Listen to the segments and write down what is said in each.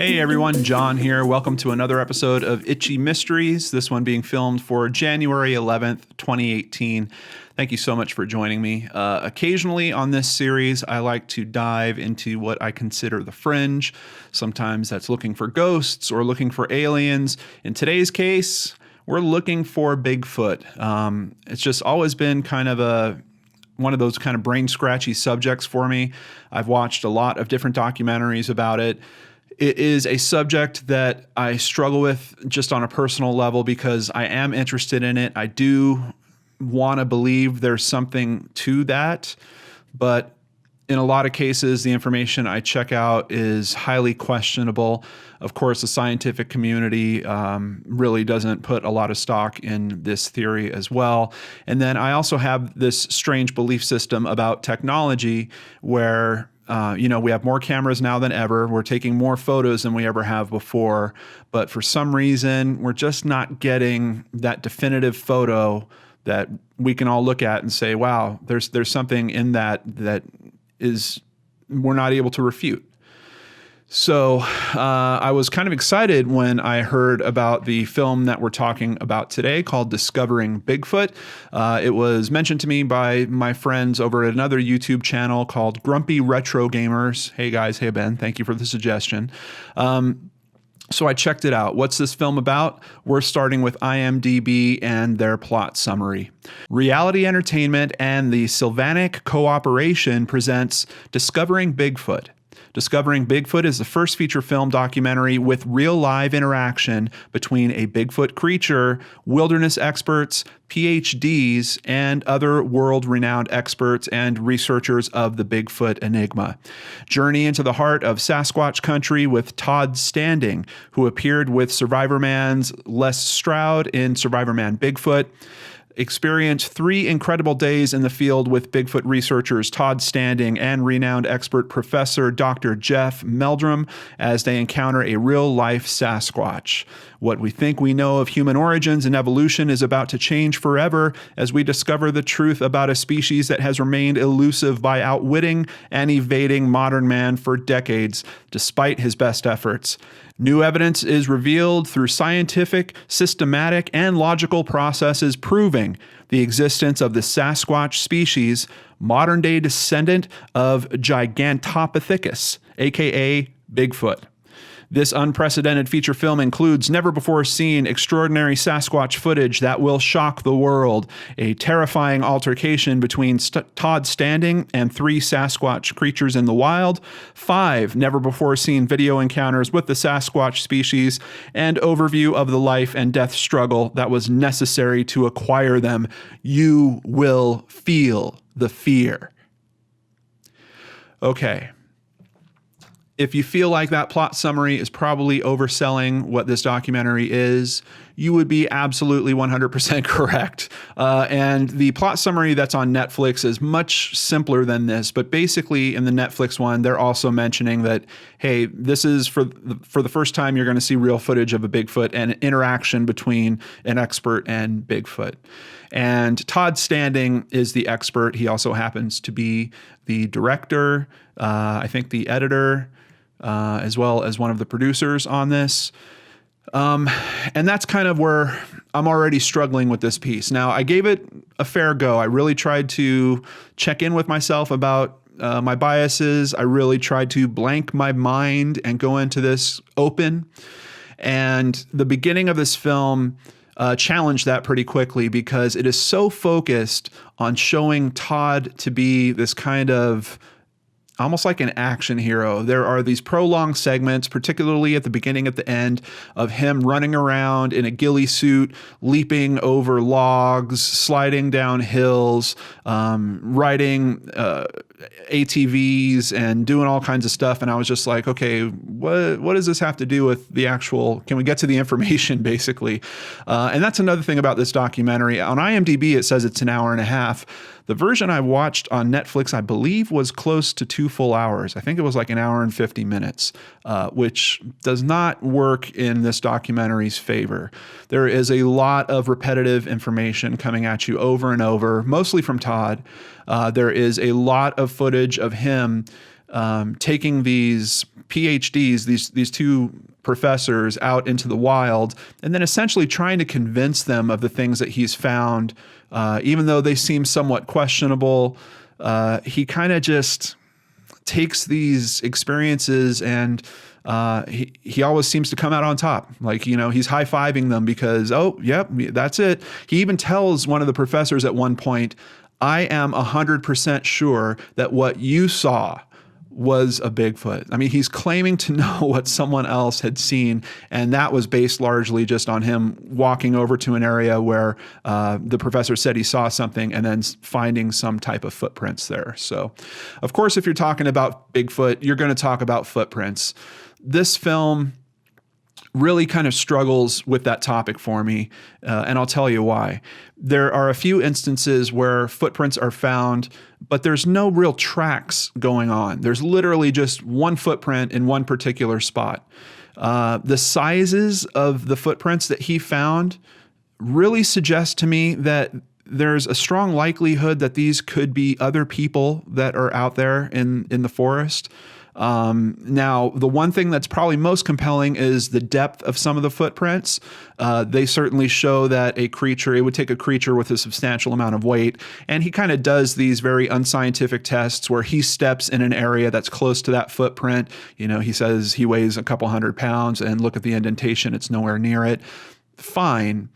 Hey everyone, John here. Welcome to another episode of Itchy Mysteries, this one being filmed for January 11th, 2018. Thank you so much for joining me. Occasionally on this series, I like to dive into what I consider the fringe. Sometimes that's looking for ghosts or looking for aliens. In today's case, we're looking for Bigfoot. It's just always been kind of one of those kind of brain-scratchy subjects for me. I've watched a lot of different documentaries about it. It is a subject that I struggle with just on a personal level because I am interested in it. I do want to believe there's something to that, but in a lot of cases, the information I check out is highly questionable. Of course, the scientific community really doesn't put a lot of stock in this theory as well. And then I also have this strange belief system about technology where we have more cameras now than ever. We're taking more photos than we ever have before. But for some reason, we're just not getting that definitive photo that we can all look at and say, wow, there's something in that is we're not able to refute. So I was kind of excited when I heard about the film that we're talking about today called Discovering Bigfoot. It was mentioned to me by my friends over at another YouTube channel called Grumpy Retro Gamers. Hey guys, hey Ben, thank you for the suggestion. So I checked it out. What's this film about? We're starting with IMDb and their plot summary. Reality Entertainment and the Sylvanic Cooperation presents Discovering Bigfoot. Discovering Bigfoot is the first feature film documentary with real live interaction between a Bigfoot creature, wilderness experts, PhDs, and other world-renowned experts and researchers of the Bigfoot enigma. Journey into the heart of Sasquatch country with Todd Standing, who appeared with Survivorman's Les Stroud in Survivorman Bigfoot. Experience 3 incredible days in the field with Bigfoot researchers Todd Standing and renowned expert Professor Dr. Jeff Meldrum as they encounter a real-life Sasquatch. What we think we know of human origins and evolution is about to change forever as we discover the truth about a species that has remained elusive by outwitting and evading modern man for decades, despite his best efforts. New evidence is revealed through scientific, systematic, and logical processes proving the existence of the Sasquatch species, modern-day descendant of Gigantopithecus, aka Bigfoot. This unprecedented feature film includes never-before-seen extraordinary Sasquatch footage that will shock the world, a terrifying altercation between Todd Standing and 3 Sasquatch creatures in the wild, 5 never-before-seen video encounters with the Sasquatch species, and overview of the life and death struggle that was necessary to acquire them. You will feel the fear. Okay. If you feel like that plot summary is probably overselling what this documentary is, you would be absolutely 100% correct. And the plot summary that's on Netflix is much simpler than this. But basically, in the Netflix one, they're also mentioning that, hey, this is for the first time you're going to see real footage of a Bigfoot and interaction between an expert and Bigfoot. And Todd Standing is the expert. He also happens to be the director, I think the editor, as well as one of the producers on this. And that's kind of where I'm already struggling with this piece. Now, I gave it a fair go. I really tried to check in with myself about my biases. I really tried to blank my mind and go into this open. And the beginning of this film challenged that pretty quickly because it is so focused on showing Todd to be this kind of almost like an action hero. There are these prolonged segments, particularly at the beginning, at the end, of him running around in a ghillie suit, leaping over logs, sliding down hills, riding ATVs and doing all kinds of stuff. And I was just like, okay, what does this have to do with the actual, can we get to the information basically? And that's another thing about this documentary. On IMDb, it says it's an hour and a half. The version I watched on Netflix, I believe, was close to 2 full hours. I think it was like an hour and 50 minutes, which does not work in this documentary's favor. There is a lot of repetitive information coming at you over and over, mostly from Todd. There is a lot of footage of him taking these PhDs, these two professors out into the wild, and then essentially trying to convince them of the things that he's found, even though they seem somewhat questionable. He kind of just takes these experiences and he always seems to come out on top. Like, he's high-fiving them because, oh, yep, that's it. He even tells one of the professors at one point, I am 100% sure that what you saw was a Bigfoot. I mean, he's claiming to know what someone else had seen, and that was based largely just on him walking over to an area where the professor said he saw something and then finding some type of footprints there. So, of course, if you're talking about Bigfoot, you're going to talk about footprints. This film really kind of struggles with that topic for me, and I'll tell you why. There are a few instances where footprints are found, but there's no real tracks going on. There's literally just one footprint in one particular spot. The sizes of the footprints that he found really suggest to me that there's a strong likelihood that these could be other people that are out there in the forest. Now, the one thing that's probably most compelling is the depth of some of the footprints. They certainly show that it would take a creature with a substantial amount of weight. And he kind of does these very unscientific tests where he steps in an area that's close to that footprint. He says he weighs a couple 100 pounds, and look at the indentation, it's nowhere near it. Fine.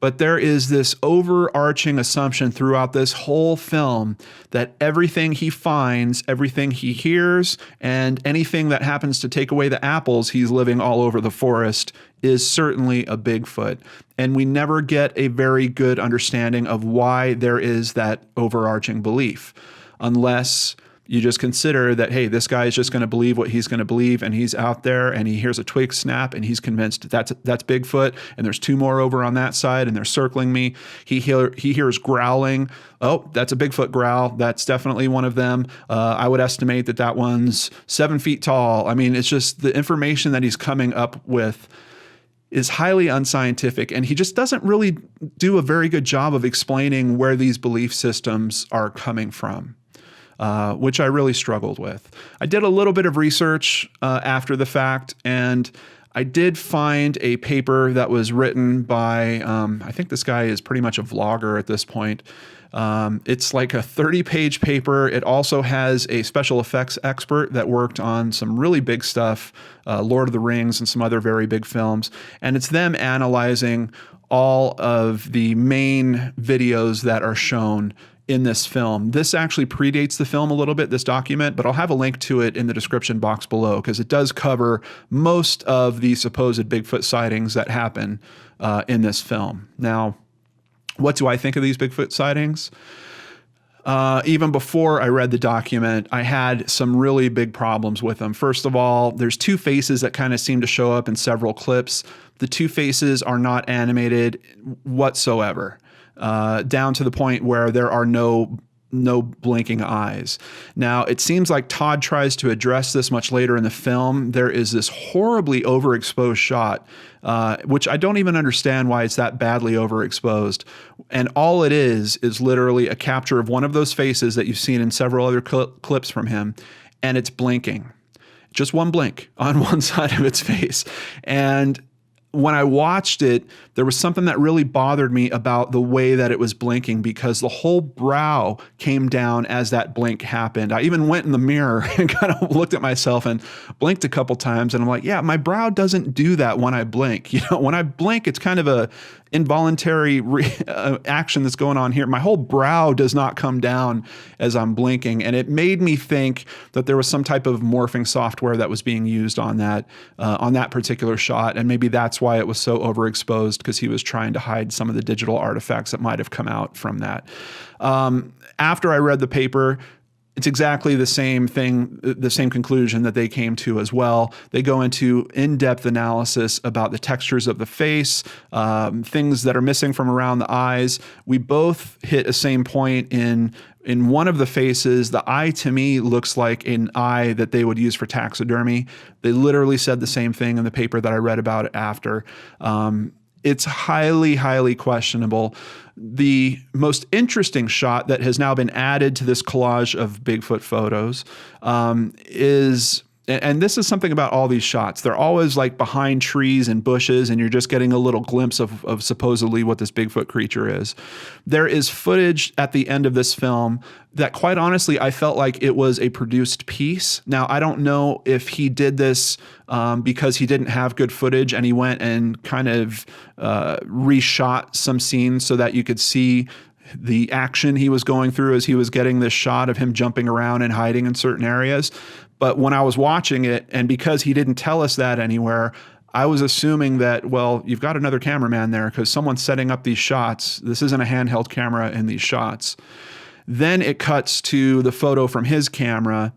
But there is this overarching assumption throughout this whole film that everything he finds, everything he hears, and anything that happens to take away the apples he's living all over the forest is certainly a Bigfoot. And we never get a very good understanding of why there is that overarching belief, unless you just consider that, hey, this guy is just going to believe what he's going to believe, and he's out there and he hears a twig snap and he's convinced that's Bigfoot, and there's two more over on that side and they're circling me. He hears growling. Oh, that's a Bigfoot growl. That's definitely one of them. I would estimate that one's 7 feet tall. I mean, it's just the information that he's coming up with is highly unscientific, and he just doesn't really do a very good job of explaining where these belief systems are coming from. Which I really struggled with. I did a little bit of research after the fact, and I did find a paper that was written by, I think this guy is pretty much a vlogger at this point. It's like a 30-page paper. It also has a special effects expert that worked on some really big stuff, Lord of the Rings and some other very big films. And it's them analyzing all of the main videos that are shown in this film. This actually predates the film a little bit, this document, but I'll have a link to it in the description box below because it does cover most of the supposed Bigfoot sightings that happen in this film. Now, what do I think of these Bigfoot sightings? Even before I read the document, I had some really big problems with them. First of all, there's two faces that kind of seem to show up in several clips. The two faces are not animated whatsoever. Down to the point where there are no blinking eyes. Now, it seems like Todd tries to address this much later in the film. There is this horribly overexposed shot, which I don't even understand why it's that badly overexposed. And all it is literally a capture of one of those faces that you've seen in several other clips from him, and it's blinking. Just one blink on one side of its face. And when I watched it, there was something that really bothered me about the way that it was blinking because the whole brow came down as that blink happened. I even went in the mirror and kind of looked at myself and blinked a couple times. And I'm like, yeah, my brow doesn't do that when I blink. When I blink, it's kind of a involuntary action that's going on here. My whole brow does not come down as I'm blinking. And it made me think that there was some type of morphing software that was being used on that particular shot. And maybe that's why it was so overexposed, because he was trying to hide some of the digital artifacts that might have come out from that. After I read the paper, it's exactly the same thing, the same conclusion that they came to as well. They go into in-depth analysis about the textures of the face, things that are missing from around the eyes. We both hit a same point in one of the faces. The eye to me looks like an eye that they would use for taxidermy. They literally said the same thing in the paper that I read about it after. it's highly, highly questionable. The most interesting shot that has now been added to this collage of Bigfoot photos is, and this is something about all these shots, they're always like behind trees and bushes, and you're just getting a little glimpse of supposedly what this Bigfoot creature is. There is footage at the end of this film that, quite honestly, I felt like it was a produced piece. Now, I don't know if he did this because he didn't have good footage and he went and kind of reshot some scenes so that you could see the action he was going through as he was getting this shot of him jumping around and hiding in certain areas. But when I was watching it, and because he didn't tell us that anywhere, I was assuming that, well, you've got another cameraman there because someone's setting up these shots. This isn't a handheld camera in these shots. Then it cuts to the photo from his camera,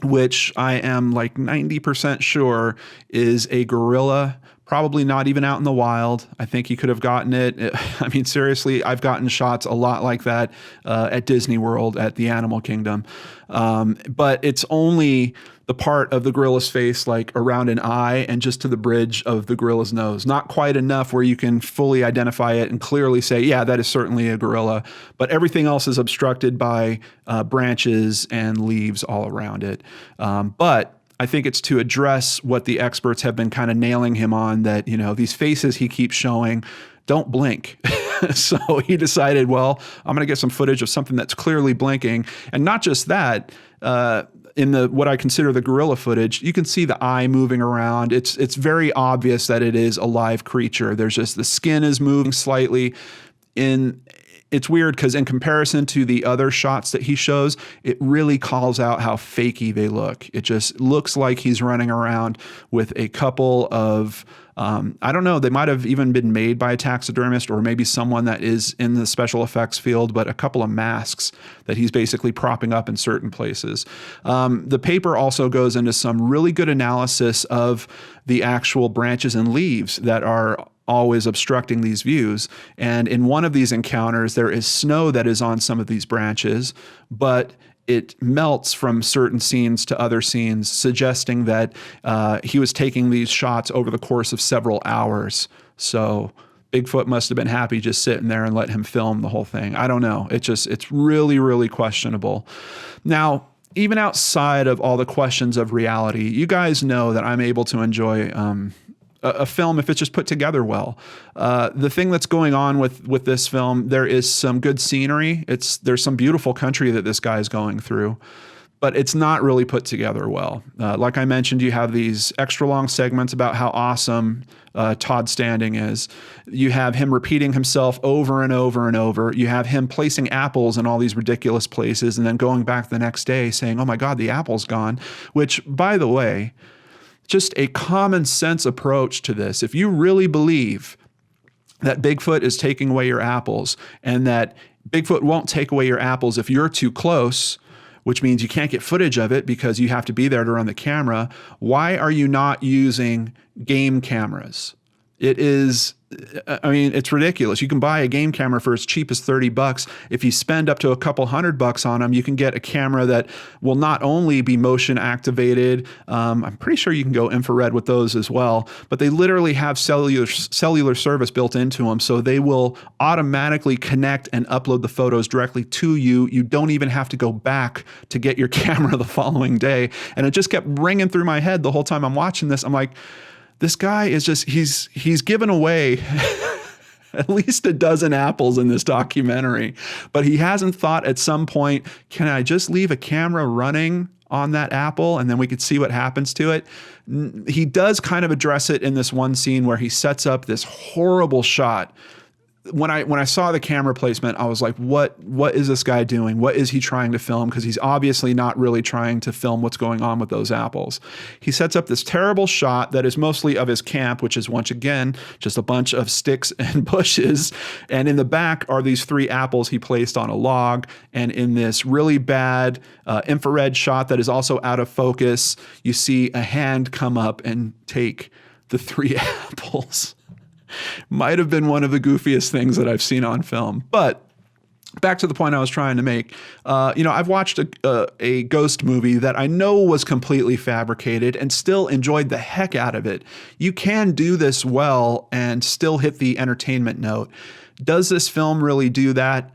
which I am like 90% sure is a gorilla, probably not even out in the wild. I think he could have gotten it. I mean, seriously, I've gotten shots a lot like that at Disney World, at the Animal Kingdom. But it's only the part of the gorilla's face like around an eye and just to the bridge of the gorilla's nose. Not quite enough where you can fully identify it and clearly say, yeah, that is certainly a gorilla. But everything else is obstructed by branches and leaves all around it. But I think it's to address what the experts have been kind of nailing him on, that, you know, these faces he keeps showing don't blink. So he decided, well, I'm going to get some footage of something that's clearly blinking. And not just that, in the what I consider the gorilla footage, you can see the eye moving around. It's very obvious that it is a live creature. There's just the skin is moving slightly. It's weird because in comparison to the other shots that he shows, it really calls out how fakey they look. It just looks like he's running around with a couple of, I don't know, they might have even been made by a taxidermist or maybe someone that is in the special effects field, but a couple of masks that he's basically propping up in certain places. The paper also goes into some really good analysis of the actual branches and leaves that are always obstructing these views. And in one of these encounters, there is snow that is on some of these branches, but it melts from certain scenes to other scenes, suggesting that he was taking these shots over the course of several hours. So Bigfoot must have been happy just sitting there and let him film the whole thing. I don't know. It's really, really questionable. Now, even outside of all the questions of reality, you guys know that I'm able to enjoy a film if it's just put together well. The thing that's going on with this film, there is some good scenery. There's some beautiful country that this guy is going through, but it's not really put together well. Like I mentioned, you have these extra long segments about how awesome Todd Standing is. You have him repeating himself over and over and over. You have him placing apples in all these ridiculous places and then going back the next day saying, oh my God, the apple's gone, which, by the way, just a common sense approach to this. If you really believe that Bigfoot is taking away your apples and that Bigfoot won't take away your apples if you're too close, which means you can't get footage of it because you have to be there to run the camera, why are you not using game cameras? It's ridiculous. You can buy a game camera for as cheap as $30. If you spend up to a couple $100 on them, you can get a camera that will not only be motion activated, I'm pretty sure you can go infrared with those as well, but they literally have cellular service built into them. So they will automatically connect and upload the photos directly to you. You don't even have to go back to get your camera the following day. And it just kept ringing through my head the whole time I'm watching this. I'm like, this guy is just, he's given away at least a dozen apples in this documentary, but he hasn't thought at some point, can I just leave a camera running on that apple and then we could see what happens to it? He does kind of address it in this one scene where he sets up this horrible shot. When I saw the camera placement, I was like, what is this guy doing? What is he trying to film? Because he's obviously not really trying to film what's going on with those apples. He sets up this terrible shot that is mostly of his camp, which is once again just a bunch of sticks and bushes. And in the back are these 3 apples he placed on a log. And in this really bad infrared shot that is also out of focus, you see a hand come up and take the 3 apples. Might have been one of the goofiest things that I've seen on film. But back to the point I was trying to make. I've watched a ghost movie that I know was completely fabricated and still enjoyed the heck out of it. You can do this well and still hit the entertainment note. Does this film really do that?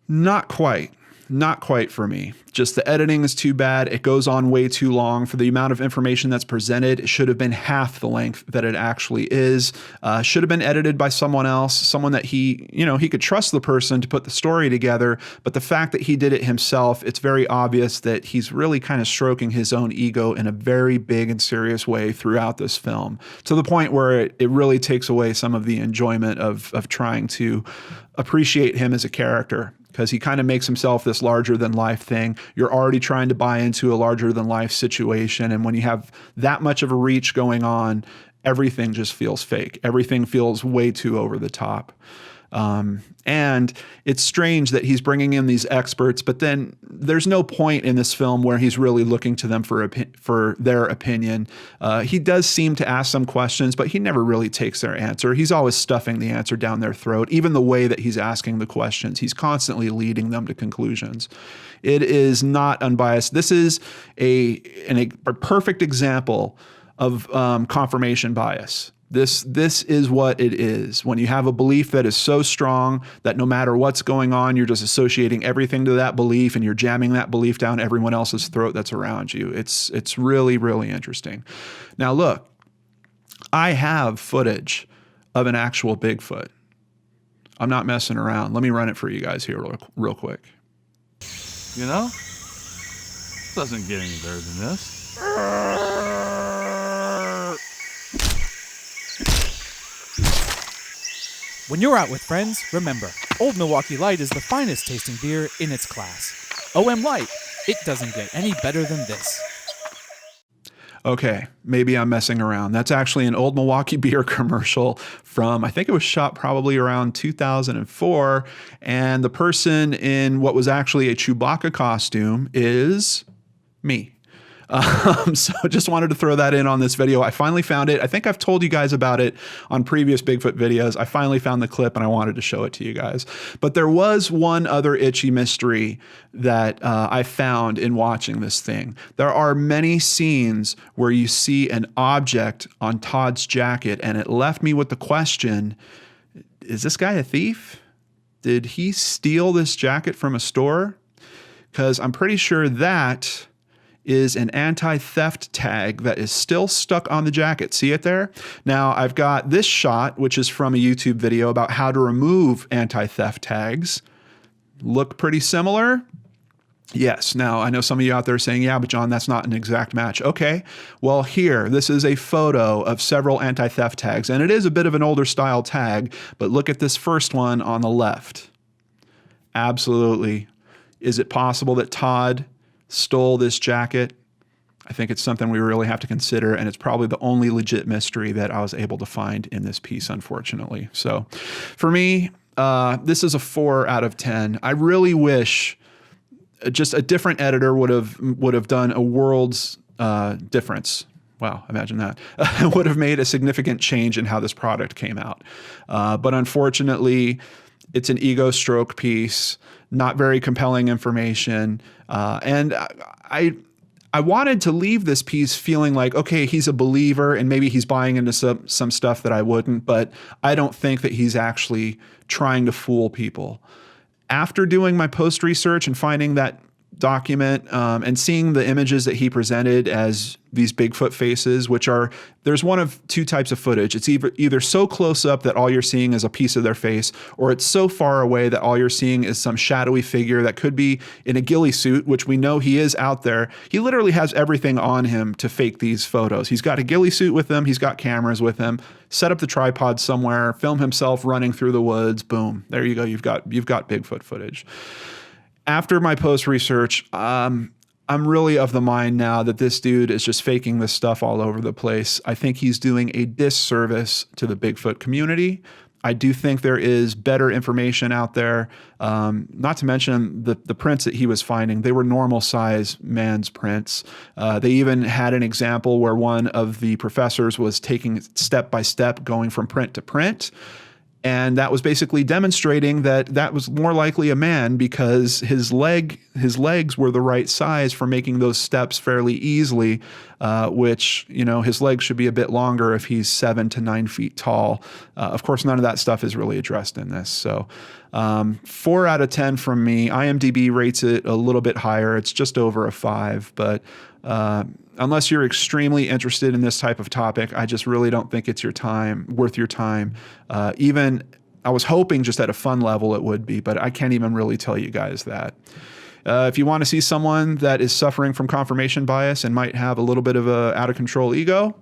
Not quite. Not quite for me. Just the editing is too bad. It goes on way too long for the amount of information that's presented. It should have been half the length that it actually is. Should have been edited by someone else, someone that he could trust the person to put the story together. But the fact that he did it himself, it's very obvious that he's really kind of stroking his own ego in a very big and serious way throughout this film, to the point where it really takes away some of the enjoyment of trying to appreciate him as a character. Because he kind of makes himself this larger than life thing. You're already trying to buy into a larger than life situation. And when you have that much of a reach going on, everything just feels fake. Everything feels way too over the top. And it's strange that he's bringing in these experts, but then there's no point in this film where he's really looking to them for their opinion. He does seem to ask some questions, but he never really takes their answer. He's always stuffing the answer down their throat. Even the way that he's asking the questions, he's constantly leading them to conclusions. It is not unbiased. This is a perfect example of confirmation bias. This is what it is. When you have a belief that is so strong that no matter what's going on, you're just associating everything to that belief and you're jamming that belief down everyone else's throat that's around you. It's really, really interesting. Now look, I have footage of an actual Bigfoot. I'm not messing around. Let me run it for you guys here real quick. You know, it doesn't get any better than this. When you're out with friends, remember, Old Milwaukee Light is the finest tasting beer in its class. OM Light, it doesn't get any better than this. Okay, maybe I'm messing around. That's actually an Old Milwaukee beer commercial from, I think it was shot probably around 2004. And the person in what was actually a Chewbacca costume is me. So just wanted to throw that in on this video. I finally found it. I think I've told you guys about it on previous Bigfoot videos. I finally found the clip and I wanted to show it to you guys. But there was one other itchy mystery that I found in watching this thing. There are many scenes where you see an object on Todd's jacket, and it left me with the question, is this guy a thief? Did he steal this jacket from a store? Because I'm pretty sure that is an anti-theft tag that is still stuck on the jacket. See it there? Now, I've got this shot, which is from a YouTube video about how to remove anti-theft tags. Look pretty similar? Yes. Now, I know some of you out there are saying, yeah, but John, that's not an exact match. Okay. Well, here, this is a photo of several anti-theft tags, and it is a bit of an older style tag, but look at this first one on the left. Absolutely. Is it possible that Todd stole this jacket? I think it's something we really have to consider, and it's probably the only legit mystery that I was able to find in this piece, unfortunately. So for me, this is a 4 out of 10. I really wish just a different editor would have done a world's difference. Wow, imagine that. Would have made a significant change in how this product came out. But unfortunately, it's an ego stroke piece, not very compelling information. And I wanted to leave this piece feeling like, okay, he's a believer and maybe he's buying into some stuff that I wouldn't, but I don't think that he's actually trying to fool people. After doing my post research and finding that document and seeing the images that he presented as these Bigfoot faces, which are, there's one of two types of footage. It's either so close up that all you're seeing is a piece of their face, or it's so far away that all you're seeing is some shadowy figure that could be in a ghillie suit, which we know he is out there. He literally has everything on him to fake these photos. He's got a ghillie suit with him. He's got cameras with him. Set up the tripod somewhere, film himself running through the woods. Boom. There you go. You've got Bigfoot footage. After my post research, I'm really of the mind now that this dude is just faking this stuff all over the place. I think he's doing a disservice to the Bigfoot community. I do think there is better information out there. Not to mention the prints that he was finding, they were normal size man's prints. They even had an example where one of the professors was taking step by step going from print to print. And that was basically demonstrating that that was more likely a man because his legs were the right size for making those steps fairly easily, which, his legs should be a bit longer if he's 7 to 9 feet tall. Of course, none of that stuff is really addressed in this. So 4 out of 10 from me. IMDb rates it a little bit higher. It's just over a 5, but unless you're extremely interested in this type of topic, I just really don't think it's worth your time. Even I was hoping just at a fun level it would be, but I can't even really tell you guys that. If you want to see someone that is suffering from confirmation bias and might have a little bit of a out of control ego,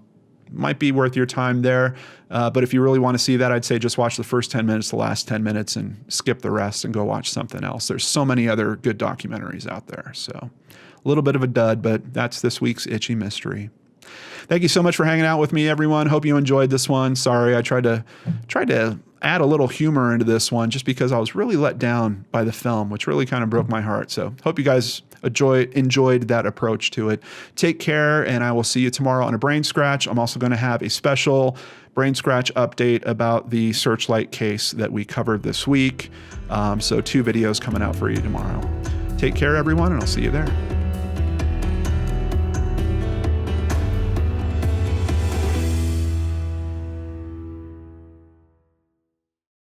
might be worth your time there. But if you really want to see that, I'd say just watch the first 10 minutes, the last 10 minutes, and skip the rest and go watch something else. There's so many other good documentaries out there. So a little bit of a dud, but that's this week's Itchy Mystery. Thank you so much for hanging out with me, everyone. Hope you enjoyed this one. Sorry, I tried to add a little humor into this one just because I was really let down by the film, which really kind of broke my heart. So hope you guys enjoyed that approach to it. Take care, and I will see you tomorrow on a Brain Scratch. I'm also going to have a special Brain Scratch update about the Searchlight case that we covered this week. So 2 videos coming out for you tomorrow. Take care, everyone, and I'll see you there.